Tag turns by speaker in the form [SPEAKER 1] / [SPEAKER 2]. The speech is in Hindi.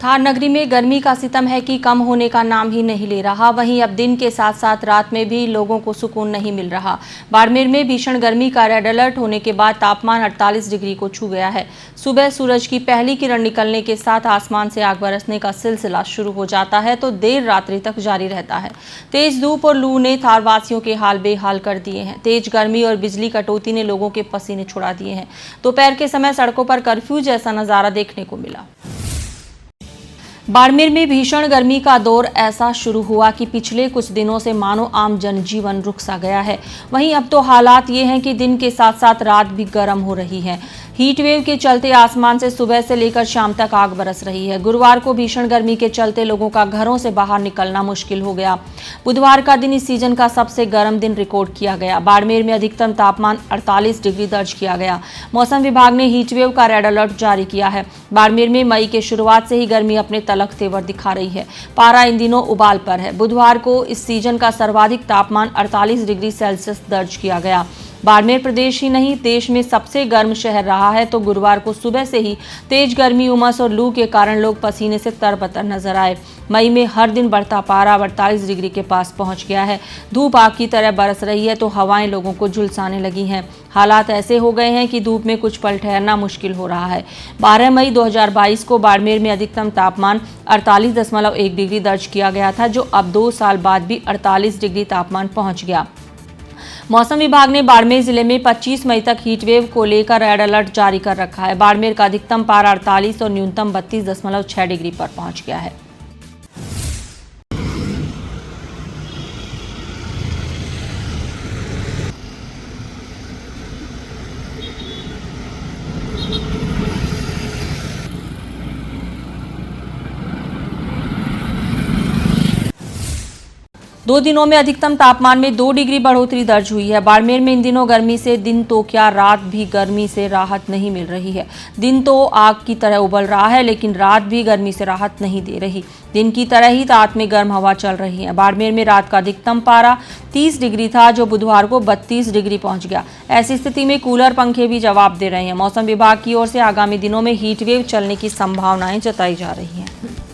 [SPEAKER 1] थार नगरी में गर्मी का सितम है कि कम होने का नाम ही नहीं ले रहा। वहीं अब दिन के साथ साथ रात में भी लोगों को सुकून नहीं मिल रहा। बाड़मेर में भीषण गर्मी का रेड अलर्ट होने के बाद तापमान 48 डिग्री को छू गया है। सुबह सूरज की पहली किरण निकलने के साथ आसमान से आग बरसने का सिलसिला शुरू हो जाता है तो देर रात्रि तक जारी रहता है। तेज धूप और लू ने थार वासियों के हाल बेहाल कर दिए हैं। तेज गर्मी और बिजली कटौती ने लोगों के पसीने छुड़ा दिए हैं। दोपहर के समय सड़कों पर कर्फ्यू जैसा नजारा देखने को मिला। बाड़मेर में भीषण गर्मी का दौर ऐसा शुरू हुआ कि पिछले कुछ दिनों से मानो आम जनजीवन रुक सा गया है। वहीं अब तो हालात ये हैं कि दिन के साथ साथ रात भी गर्म हो रही है। हीट वेव के चलते आसमान से सुबह से लेकर शाम तक आग बरस रही है। गुरुवार को भीषण गर्मी के चलते लोगों का घरों से बाहर निकलना मुश्किल हो गया। बुधवार का दिन इस सीजन का सबसे गर्म दिन रिकॉर्ड किया गया। बाड़मेर में अधिकतम तापमान 48 डिग्री दर्ज किया गया। मौसम विभाग ने हीट वेव का रेड अलर्ट जारी किया है। बाड़मेर में मई के शुरुआत से ही गर्मी अपने तलख तेवर दिखा रही है। पारा इन दिनों उबाल पर है। बुधवार को इस सीजन का सर्वाधिक तापमान 48 डिग्री सेल्सियस दर्ज किया गया। बाड़मेर प्रदेश ही नहीं देश में सबसे गर्म शहर रहा है तो गुरुवार को सुबह से ही तेज गर्मी, उमस और लू के कारण लोग पसीने से तरबतर नजर आए। मई में हर दिन बढ़ता पारा 48 डिग्री के पास पहुंच गया है। धूप आग की तरह बरस रही है तो हवाएं लोगों को झुलसाने लगी हैं। हालात ऐसे हो गए हैं कि धूप में कुछ पल ठहरना मुश्किल हो रहा है। 12 मई 2022 को बाड़मेर में अधिकतम तापमान 48.1 डिग्री दर्ज किया गया था, जो अब 2 साल बाद भी 48 डिग्री तापमान पहुंच गया। मौसम विभाग ने बाड़मेर जिले में 25 मई तक हीटवेव को लेकर रेड अलर्ट जारी कर रखा है। बाड़मेर का अधिकतम पारा 48 और न्यूनतम 32.6 डिग्री पर पहुंच गया है। दो दिनों में अधिकतम तापमान में 2 डिग्री बढ़ोतरी दर्ज हुई है। बाड़मेर में इन दिनों गर्मी से दिन तो क्या रात भी गर्मी से राहत नहीं मिल रही है। दिन तो आग की तरह उबल रहा है लेकिन रात भी गर्मी से राहत नहीं दे रही। दिन की तरह ही रात में गर्म हवा चल रही है। बाड़मेर में रात का अधिकतम पारा 30 डिग्री था, जो बुधवार को 32 डिग्री पहुंच गया। ऐसी स्थिति में कूलर पंखे भी जवाब दे रहे हैं। मौसम विभाग की ओर से आगामी दिनों में हीट वेव चलने की संभावनाएं जताई जा रही हैं।